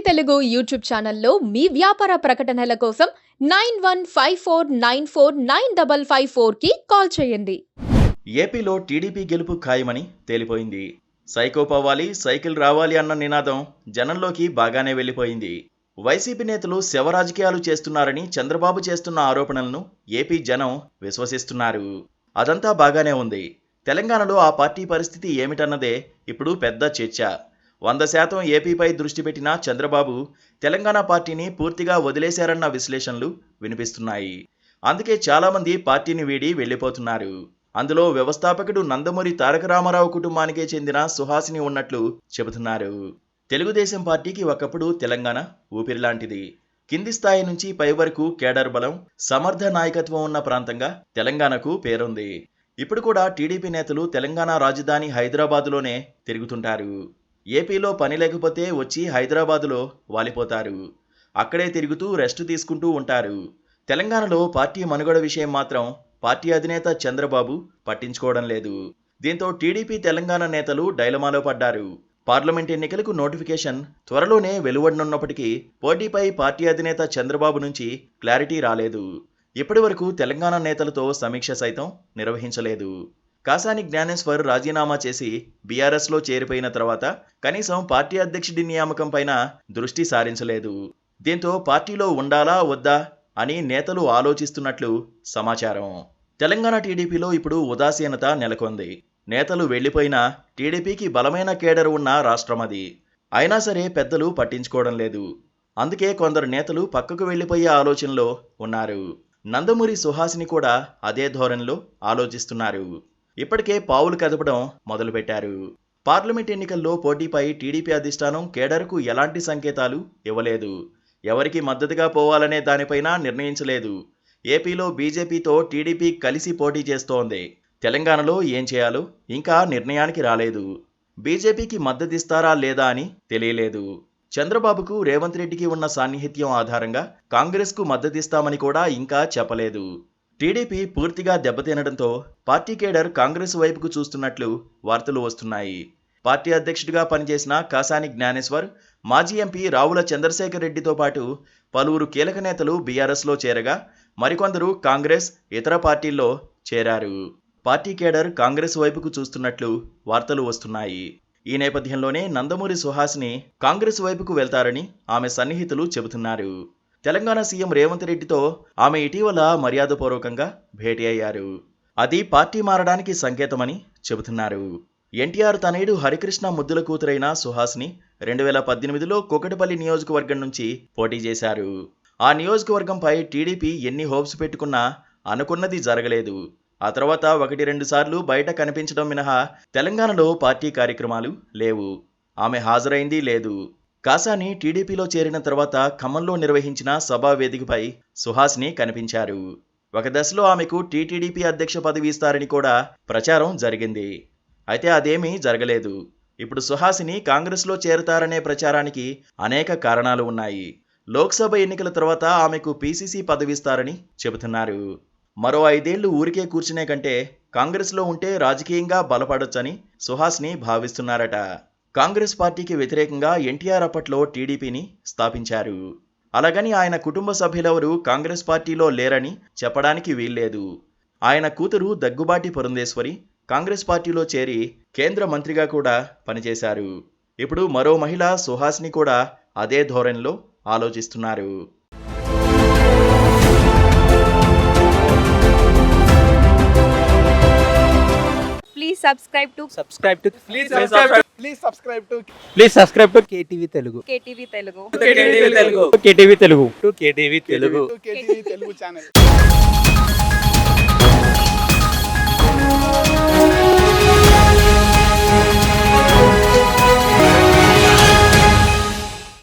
Telugu YouTube ఛానల్లో మీ వ్యాపార ప్రకటనల కోసం 9154949554 కి కాల్ చేయండి. ఏపీలో టీడీపీ గెలుపు ఖాయమని తేలిపోయింది. సైకో పోవాలి, సైకిల్ రావాలి అన్న నినాదం జనంలోకి బాగానే వెళ్ళిపోయింది. వైసీపీ నేతలు శవ రాజకీయాలు చేస్తున్నారని చంద్రబాబు చేస్తున్న ఆరోపణలను ఏపీ జనం విశ్వసిస్తున్నారు. అదంతా బాగానే ఉంది. తెలంగాణలో ఆ పార్టీ పరిస్థితి ఏమిటన్నదే ఇప్పుడు పెద్ద చర్చ. 100% ఏపీపై దృష్టి పెట్టిన చంద్రబాబు తెలంగాణ పార్టీని పూర్తిగా వదిలేశారన్న విశ్లేషణలు వినిపిస్తున్నాయి. అందుకే చాలామంది పార్టీని వీడి వెళ్ళిపోతున్నారు. అందులో వ్యవస్థాపకుడు నందమూరి తారక రామారావు కుటుంబానికే చెందిన సుహాసిని ఉన్నట్లు చెబుతున్నారు. తెలుగుదేశం పార్టీకి ఒకప్పుడు తెలంగాణ ఊపిరిలాంటిది. కింది స్థాయి నుంచి పై వరకు కేడర్ బలం, సమర్థ నాయకత్వం ఉన్న ప్రాంతంగా తెలంగాణకు పేరుంది. ఇప్పుడు కూడా టీడీపీ నేతలు తెలంగాణ రాజధాని హైదరాబాదులోనే తిరుగుతుంటారు. ఏపీలో పని లేకపోతే వచ్చి హైదరాబాదులో వాలిపోతారు. అక్కడే తిరుగుతూ రెస్ట్ తీసుకుంటూ ఉంటారు. తెలంగాణలో పార్టీ మనుగడ విషయం మాత్రం పార్టీ అధినేత చంద్రబాబు పట్టించుకోవడం లేదు. దీంతో టీడీపీ తెలంగాణ నేతలు డైలమాలో పడ్డారు. పార్లమెంట్ ఎన్నికలకు నోటిఫికేషన్ త్వరలోనే వెలువడనున్నప్పటికీ పోటీపై పార్టీ అధినేత చంద్రబాబు నుంచి క్లారిటీ రాలేదు. ఇప్పటి వరకు తెలంగాణ నేతలతో సమీక్ష సైతం నిర్వహించలేదు. కాసాని జ్ఞానేశ్వర్ రాజీనామా చేసి బీఆర్ఎస్లో చేరిపోయిన తర్వాత కనీసం పార్టీ అధ్యక్షుడి నియామకం పైన దృష్టి సారించలేదు. దీంతో పార్టీలో ఉండాలా వద్దా అని నేతలు ఆలోచిస్తున్నట్లు సమాచారం. తెలంగాణ టీడీపీలో ఇప్పుడు ఉదాసీనత నెలకొంది. నేతలు వెళ్లిపోయినా టీడీపీకి బలమైన కేడర్ ఉన్న రాష్ట్రం అది. అయినా సరే పెద్దలు పట్టించుకోవడం లేదు. అందుకే కొందరు నేతలు పక్కకు వెళ్లిపోయే ఆలోచనలో ఉన్నారు. నందమూరి సుహాసిని కూడా అదే ధోరణిలో ఆలోచిస్తున్నారు. ఇప్పటికే పావులు కదపడం మొదలుపెట్టారు. పార్లమెంట్ ఎన్నికల్లో పోటీపై టీడీపీ అధిష్టానం కేడర్కు ఎలాంటి సంకేతాలు ఇవ్వలేదు. ఎవరికి మద్దతుగా పోవాలనే దానిపైన నిర్ణయించలేదు. ఏపీలో బీజేపీతో టీడీపీ కలిసి పోటీ చేస్తోంది. తెలంగాణలో ఏం చేయాలో ఇంకా నిర్ణయానికి రాలేదు. బీజేపీకి మద్దతిస్తారా లేదా అని తెలియలేదు. చంద్రబాబుకు రేవంత్ రెడ్డికి ఉన్న సాన్నిహిత్యం ఆధారంగా కాంగ్రెస్కు మద్దతిస్తామని కూడా ఇంకా చెప్పలేదు. టీడీపీ పూర్తిగా దెబ్బతినడంతో పార్టీ కేడర్ కాంగ్రెస్ వైపుకు చూస్తున్నట్లు వార్తలు వస్తున్నాయి. పార్టీ అధ్యక్షుడిగా పనిచేసిన కాసాని జ్ఞానేశ్వర్, మాజీ ఎంపీ రావుల చంద్రశేఖర్ రెడ్డితో పాటు పలువురు కీలక నేతలు బీఆర్ఎస్లో చేరగా మరికొందరు కాంగ్రెస్, ఇతర పార్టీల్లో చేరారు. పార్టీ కేడర్ కాంగ్రెస్ వైపుకు చూస్తున్నట్లు వార్తలు వస్తున్నాయి. ఈ నేపథ్యంలోనే నందమూరి సుహాసిని కాంగ్రెస్ వైపుకు వెళ్తారని ఆమె సన్నిహితులు చెబుతున్నారు. తెలంగాణ సీఎం రేవంత్ రెడ్డితో ఆమె ఇటీవల మర్యాదపూర్వకంగా భేటీ అయ్యారు. అది పార్టీ మారడానికి సంకేతమని చెబుతున్నారు. ఎన్టీఆర్ తనయుడు హరికృష్ణ ముద్దుల కూతురైన సుహాసిని 2018లో కూకట్పల్లి నియోజకవర్గం నుంచి పోటీ చేశారు. ఆ నియోజకవర్గంపై టీడీపీ ఎన్ని హోప్స్ పెట్టుకున్నా అనుకున్నది జరగలేదు. ఆ తర్వాత 1-2 సార్లు బయట కనిపించడం మినహా తెలంగాణలో పార్టీ కార్యక్రమాలు లేవు. ఆమె హాజరైంది లేదు. కాసాని టీడీపీలో చేరిన తర్వాత ఖమ్మంలో నిర్వహించిన సభా వేదికపై సుహాసిని కనిపించారు. ఒక దశలో ఆమెకు టీటీడీపీ అధ్యక్ష పదవి ఇస్తారని కూడా ప్రచారం జరిగింది. అయితే అదేమీ జరగలేదు. ఇప్పుడు సుహాసిని కాంగ్రెస్లో చేరతారనే ప్రచారానికి అనేక కారణాలు ఉన్నాయి. లోక్సభ ఎన్నికల తర్వాత ఆమెకు పీసీసీ పదవి ఇస్తారని చెబుతున్నారు. మరో 5 ఏళ్లు ఊరికే కూర్చునే కంటే కాంగ్రెస్లో ఉంటే రాజకీయంగా బలపడొచ్చని సుహాసిని భావిస్తున్నారట. కాంగ్రెస్ పార్టీకి వ్యతిరేకంగా ఎన్టీఆర్ అప్పట్లో టీడీపీని స్థాపించారు. అలాగని ఆయన కుటుంబ సభ్యులెవరూ కాంగ్రెస్ పార్టీలో లేరని చెప్పడానికి వీల్లేదు. ఆయన కూతురు దగ్గుబాటి పురంధేశ్వరి కాంగ్రెస్ పార్టీలో చేరి కేంద్ర మంత్రిగా కూడా పనిచేశారు. ఇప్పుడు మరో మహిళ సుహాసిని కూడా అదే ధోరణిలో ఆలోచిస్తున్నారు. subscribe to KTV Telugu. KTV Telugu. KTV Telugu channel.